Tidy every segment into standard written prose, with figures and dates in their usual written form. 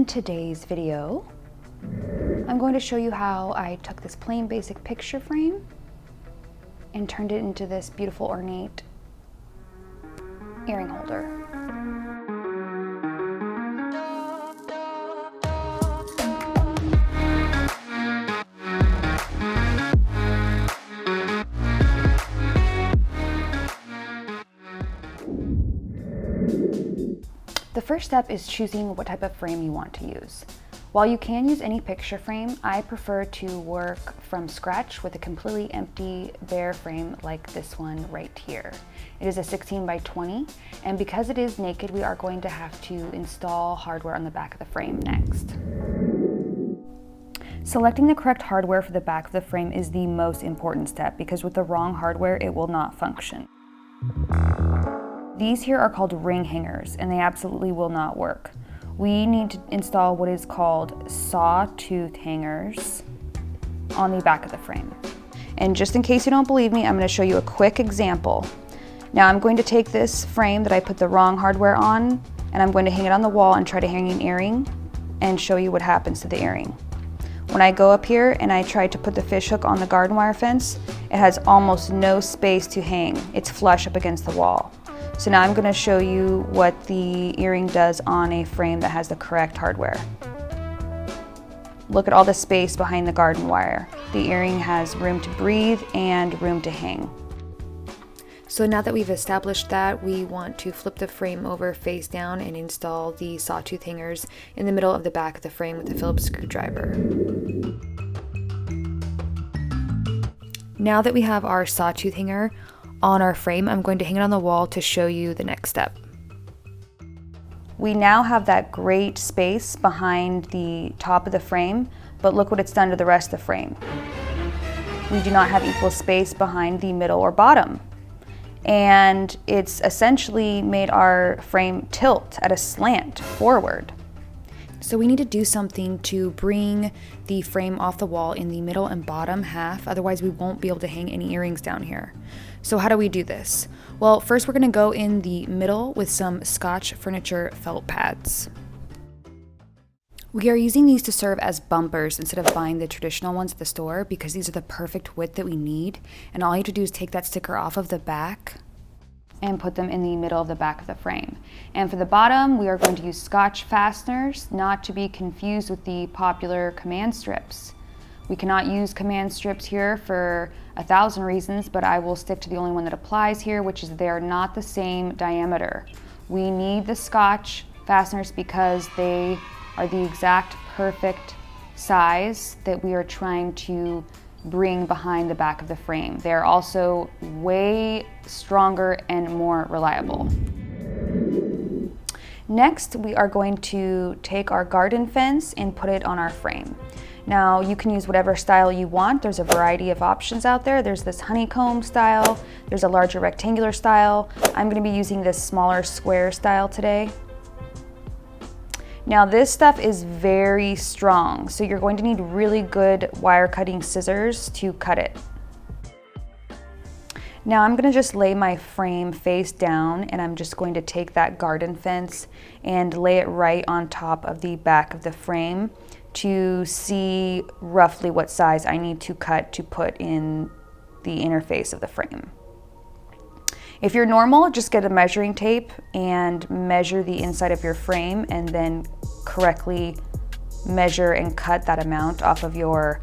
In today's video, I'm going to show you how I took this plain basic picture frame and turned it into this beautiful ornate earring holder. The first step is choosing what type of frame you want to use. While you can use any picture frame, I prefer to work from scratch with a completely empty, bare frame like this one right here. It is a 16 by 20, and because it is naked, we are going to have to install hardware on the back of the frame next. Selecting the correct hardware for the back of the frame is the most important step because with the wrong hardware, it will not function. These here are called ring hangers, and they absolutely will not work. We need to install what is called Sawtooth hangers on the back of the frame. And just in case you don't believe me, I'm going to show you a quick example. Now I'm going to take this frame that I put the wrong hardware on, and I'm going to hang it on the wall and try to hang an earring and show you what happens to the earring. When I go up here and I try to put the fish hook on the garden wire fence, it has almost no space to hang. It's flush up against the wall. So now I'm going to show you what the earring does on a frame that has the correct hardware. Look at all the space behind the garden wire. The earring has room to breathe and room to hang. So now that we've established that, we want to flip the frame over face down and install the sawtooth hangers in the middle of the back of the frame with a Phillips screwdriver. Now that we have our sawtooth hanger on our frame, I'm going to hang it on the wall to show you the next step. We now have that great space behind the top of the frame, but look what it's done to the rest of the frame. We do not have equal space behind the middle or bottom. And it's essentially made our frame tilt at a slant forward. So we need to do something to bring the frame off the wall in the middle and bottom half, otherwise we won't be able to hang any earrings down here. So how do we do this? Well, first we're going to go in the middle with some Scotch Furniture Felt pads. We are using these to serve as bumpers instead of buying the traditional ones at the store because these are the perfect width that we need, and all you have to do is take that sticker off of the back and put them in the middle of the back of the frame. And for the bottom, we are going to use Scotch Fasteners, not to be confused with the popular command strips. We cannot use command strips here for 1,000 reasons, but I will stick to the only one that applies here, which is they're not the same diameter. We need the Scotch Fasteners because they are the exact perfect size that we are trying to bring behind the back of the frame. They're also way stronger and more reliable. Next, we are going to take our garden fence and put it on our frame. Now, you can use whatever style you want. There's a variety of options out there. There's this honeycomb style, there's a larger rectangular style. I'm going to be using this smaller square style today. Now this stuff is very strong, so you're going to need really good wire cutting scissors to cut it. Now I'm going to just lay my frame face down, and I'm just going to take that garden fence and lay it right on top of the back of the frame to see roughly what size I need to cut to put in the interface of the frame. If you're normal, just get a measuring tape and measure the inside of your frame and then correctly measure and cut that amount off of your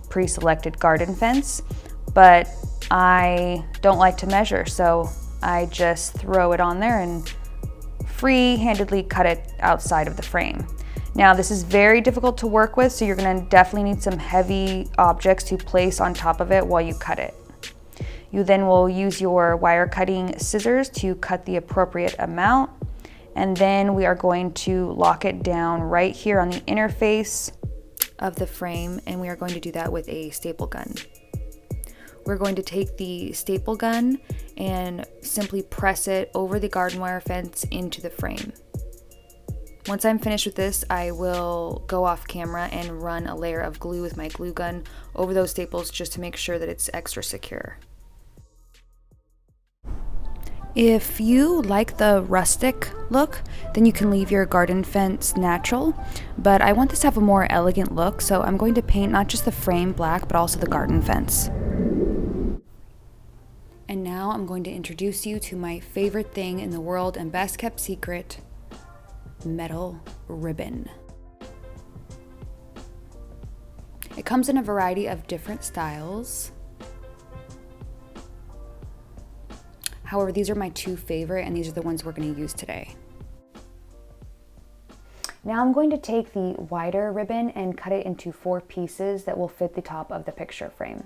pre-selected garden fence. But I don't like to measure, so I just throw it on there and free-handedly cut it outside of the frame. Now this is very difficult to work with, so you're going to definitely need some heavy objects to place on top of it while you cut it. You then will use your wire cutting scissors to cut the appropriate amount, and then we are going to lock it down right here on the interface of the frame, and we are going to do that with a staple gun. We're going to take the staple gun and simply press it over the garden wire fence into the frame. Once I'm finished with this, I will go off camera and run a layer of glue with my glue gun over those staples just to make sure that it's extra secure. If you like the rustic look, then you can leave your garden fence natural, but I want this to have a more elegant look, so I'm going to paint not just the frame black, but also the garden fence. And now I'm going to introduce you to my favorite thing in the world and best kept secret, metal ribbon. It comes in a variety of different styles. However, these are my two favorite, and these are the ones we're going to use today. Now I'm going to take the wider ribbon and cut it into 4 pieces that will fit the top of the picture frame.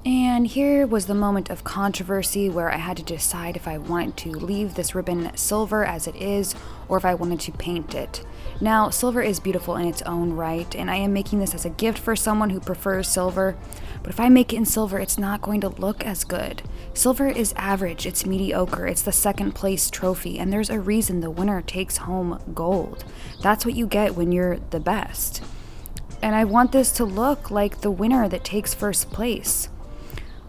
And here was the moment of controversy where I had to decide if I wanted to leave this ribbon silver as it is, or if I wanted to paint it. Now, silver is beautiful in its own right, and I am making this as a gift for someone who prefers silver, but if I make it in silver, it's not going to look as good. Silver is average, it's mediocre, it's the second place trophy, and there's a reason the winner takes home gold. That's what you get when you're the best. And I want this to look like the winner that takes first place.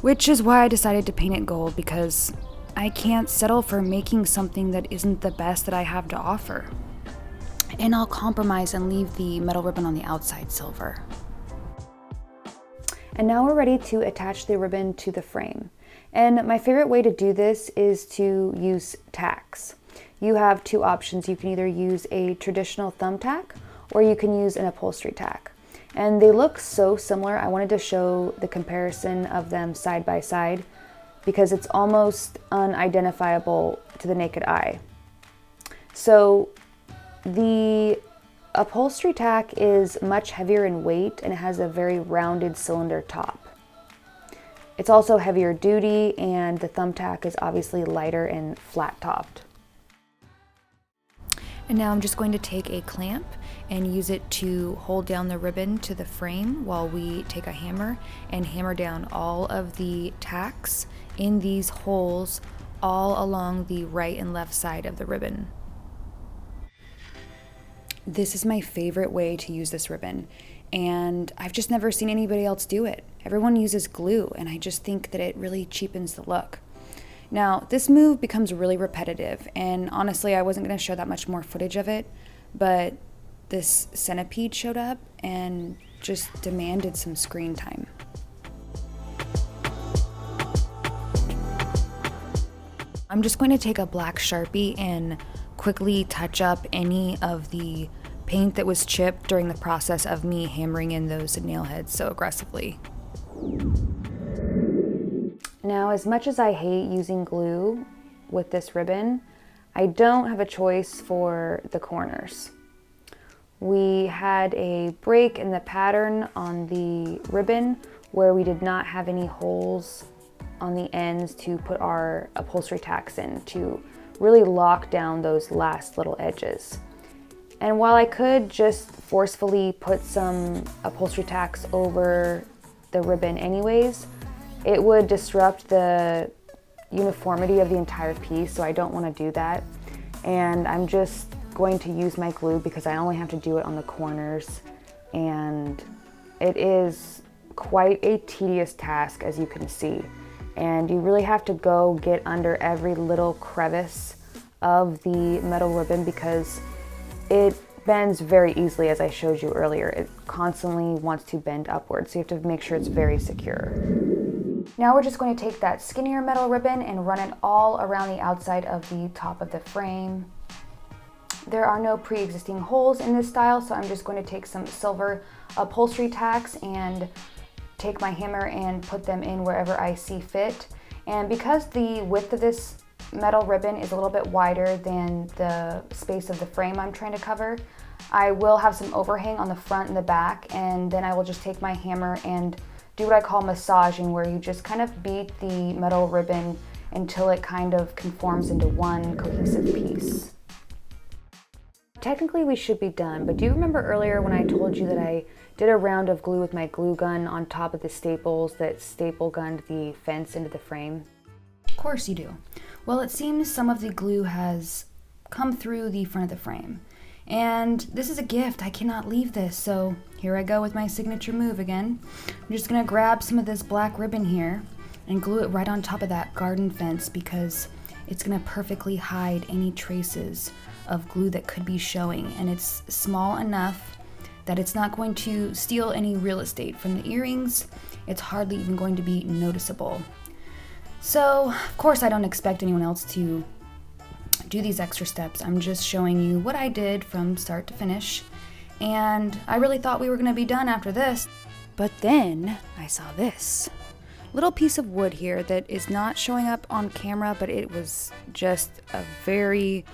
Which is why I decided to paint it gold, because I can't settle for making something that isn't the best that I have to offer. And I'll compromise and leave the metal ribbon on the outside silver. And now we're ready to attach the ribbon to the frame. And my favorite way to do this is to use tacks. You have 2 options. You can either use a traditional thumbtack or you can use an upholstery tack. And they look so similar. I wanted to show the comparison of them side by side because it's almost unidentifiable to the naked eye. So the upholstery tack is much heavier in weight and it has a very rounded cylinder top. It's also heavier duty, and the thumbtack is obviously lighter and flat topped. And now I'm just going to take a clamp and use it to hold down the ribbon to the frame while we take a hammer and hammer down all of the tacks in these holes all along the right and left side of the ribbon. This is my favorite way to use this ribbon, and I've just never seen anybody else do it. Everyone uses glue, and I just think that it really cheapens the look. Now, this move becomes really repetitive, and honestly, I wasn't going to show that much more footage of it, but this centipede showed up and just demanded some screen time. I'm just going to take a black Sharpie and quickly touch up any of the paint that was chipped during the process of me hammering in those nail heads so aggressively. Now, as much as I hate using glue with this ribbon, I don't have a choice for the corners. We had a break in the pattern on the ribbon where we did not have any holes on the ends to put our upholstery tacks in to really lock down those last little edges. And while I could just forcefully put some upholstery tacks over the ribbon anyways, it would disrupt the uniformity of the entire piece, so I don't want to do that. And I'm just going to use my glue because I only have to do it on the corners, and it is quite a tedious task, as you can see. And you really have to go get under every little crevice of the metal ribbon because it bends very easily, as I showed you earlier. It constantly wants to bend upwards, so you have to make sure it's very secure. Now we're just going to take that skinnier metal ribbon and run it all around the outside of the top of the frame. There are no pre-existing holes in this style, so I'm just going to take some silver upholstery tacks and take my hammer and put them in wherever I see fit. And because the width of this metal ribbon is a little bit wider than the space of the frame I'm trying to cover, I will have some overhang on the front and the back, and then I will just take my hammer and do what I call massaging, where you just kind of beat the metal ribbon until it kind of conforms into one cohesive piece. Technically we should be done, but do you remember earlier when I told you that I did a round of glue with my glue gun on top of the staples that staple gunned the fence into the frame? Of course you do. Well, it seems some of the glue has come through the front of the frame. And this is a gift, I cannot leave this, so here I go with my signature move again. I'm just gonna grab some of this black ribbon here and glue it right on top of that garden fence because it's gonna perfectly hide any traces of glue that could be showing, and it's small enough that it's not going to steal any real estate from the earrings. It's hardly even going to be noticeable. So, of course, I don't expect anyone else to do these extra steps. I'm just showing you what I did from start to finish, and I really thought we were gonna be done after this. But then I saw this little piece of wood here that is not showing up on camera, but it was just a very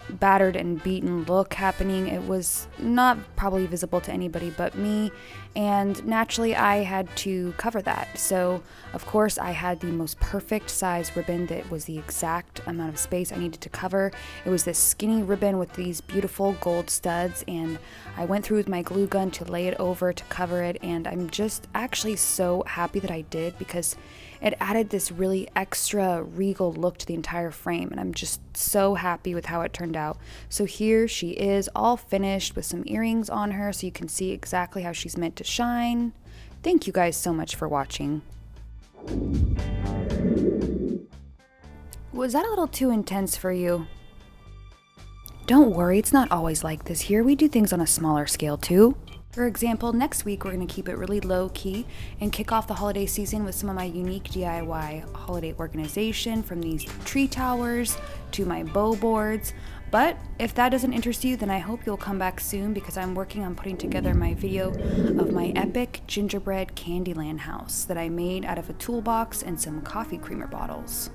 battered and beaten look happening. It was not probably visible to anybody but me, and naturally I had to cover that. So of course I had the most perfect size ribbon that was the exact amount of space I needed to cover. It was this skinny ribbon with these beautiful gold studs, and I went through with my glue gun to lay it over to cover it, and I'm just actually so happy that I did, because it added this really extra regal look to the entire frame, and I'm just so happy with how it turned out. So here she is, all finished with some earrings on her, so you can see exactly how she's meant to shine. Thank you guys so much for watching. Was that a little too intense for you? Don't worry, it's not always like this here. We do things on a smaller scale too. For example, next week we're going to keep it really low key and kick off the holiday season with some of my unique DIY holiday organization, from these tree towers to my bow boards. But if that doesn't interest you, then I hope you'll come back soon, because I'm working on putting together my video of my epic gingerbread Candyland house that I made out of a toolbox and some coffee creamer bottles.